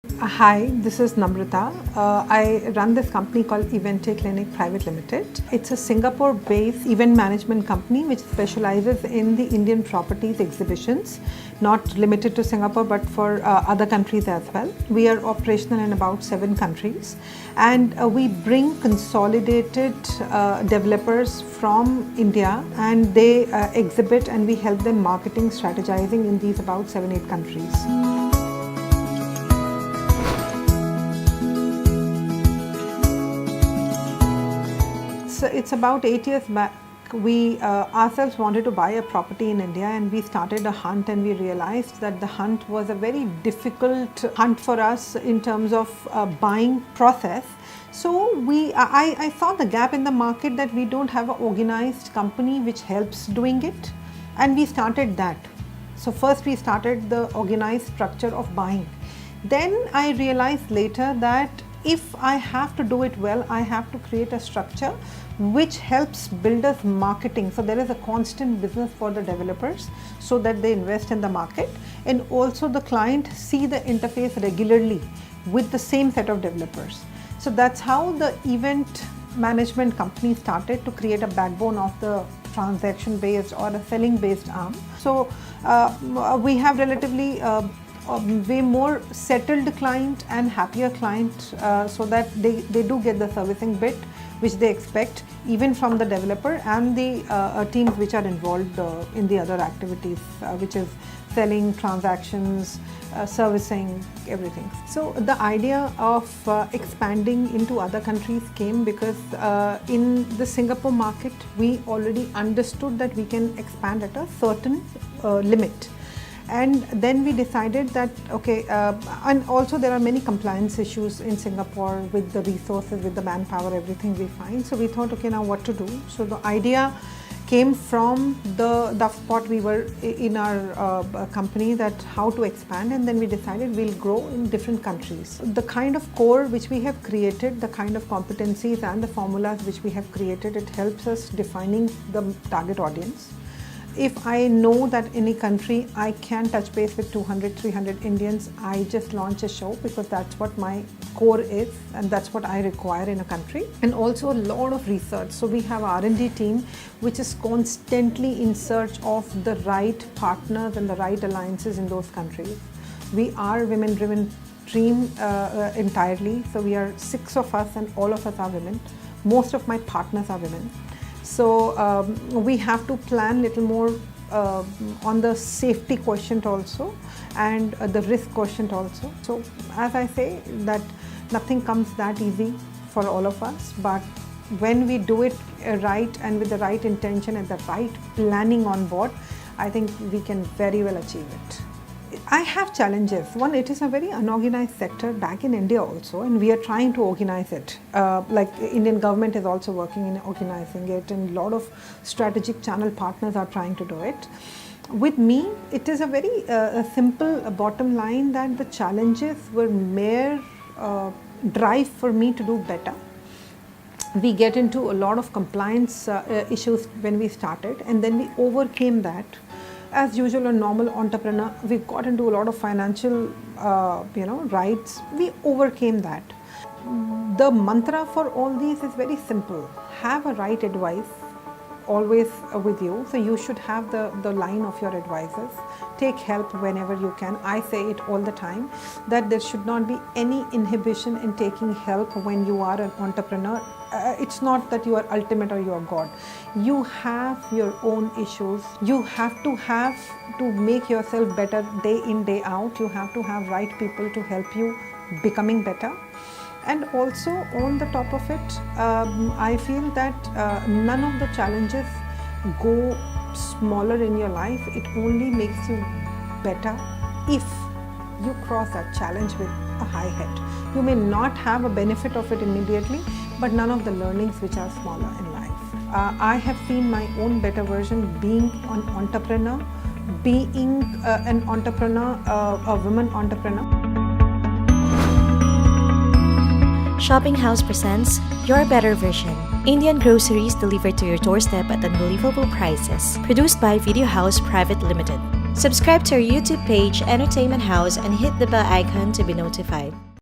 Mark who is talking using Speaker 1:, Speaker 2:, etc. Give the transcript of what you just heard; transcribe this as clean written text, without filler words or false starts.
Speaker 1: Hi, this is Namrata. I run this company called Evente Clinic Private Limited. It's a Singapore-based event management company which specializes in the Indian properties exhibitions, not limited to Singapore but for other countries as well. We are operational in about 7 countries, and we bring consolidated developers from India, and they exhibit, and we help them marketing, strategizing in these about 7-8 countries. So it's about 8 years back. We ourselves wanted to buy a property in India, and we started a hunt, and we realized that the hunt was a very difficult hunt for us in terms of buying process. So I saw the gap in the market, that we don't have an organized company which helps doing it, and we started that. So first we started the organized structure of buying. Then I realized later that if I have to do it well, I have to create a structure which helps builders marketing. So there is a constant business for the developers so that they invest in the market, and also the client see the interface regularly with the same set of developers. So that's how the event management company started, to create a backbone of the transaction based or a selling based arm. So we have relatively way more settled client and happier client, so that they do get the servicing bit which they expect, even from the developer and the teams which are involved in the other activities, which is selling, transactions, servicing, everything. So the idea of expanding into other countries came because in the Singapore market we already understood that we can expand at a certain limit. And then we decided that, okay, and also there are many compliance issues in Singapore with the resources, with the manpower, everything we find. So we thought, okay, now what to do? So the idea came from the spot we were in our company, that how to expand, and then we decided we'll grow in different countries. The kind of core which we have created, the kind of competencies and the formulas which we have created, it helps us defining the target audience. If I know that any country I can touch base with 200, 300 Indians, I just launch a show, because that's what my core is and that's what I require in a country. And also a lot of research. So we have R&D team which is constantly in search of the right partners and the right alliances in those countries. We are women-driven team entirely. So we are 6 of us, and all of us are women. Most of my partners are women. So we have to plan little more on the safety quotient also, and the risk quotient also. So as I say, that nothing comes that easy for all of us, but when we do it right and with the right intention and the right planning on board, I think we can very well achieve it. I have challenges. One, it is a very unorganized sector back in India also, and we are trying to organize it. Like Indian government is also working in organizing it, and a lot of strategic channel partners are trying to do it. With me, it is a very simple bottom line, that the challenges were mere drive for me to do better. We get into a lot of compliance issues when we started, and then we overcame that. As usual, a normal entrepreneur, we got into a lot of financial, rights. We overcame that. The mantra for all these is very simple. Have a right advice always with you. So you should have the line of your advisors. Take help whenever you can. I say it all the time, that there should not be any inhibition in taking help when you are an entrepreneur. It's not that you are ultimate or you are God. You have your own issues. You have to make yourself better day in, day out. You have to have right people to help you becoming better. And also on the top of it, I feel that none of the challenges go smaller in your life. It only makes you better if you cross that challenge with a high head. You may not have a benefit of it immediately, but none of the learnings which are smaller in life. I have seen my own better version being an entrepreneur, being an entrepreneur, a woman entrepreneur.
Speaker 2: Shopping Houze presents Your Better Version. Indian groceries delivered to your doorstep at unbelievable prices. Produced by Video Houze Private Limited. Subscribe to our YouTube page, Entertainment House, and hit the bell icon to be notified.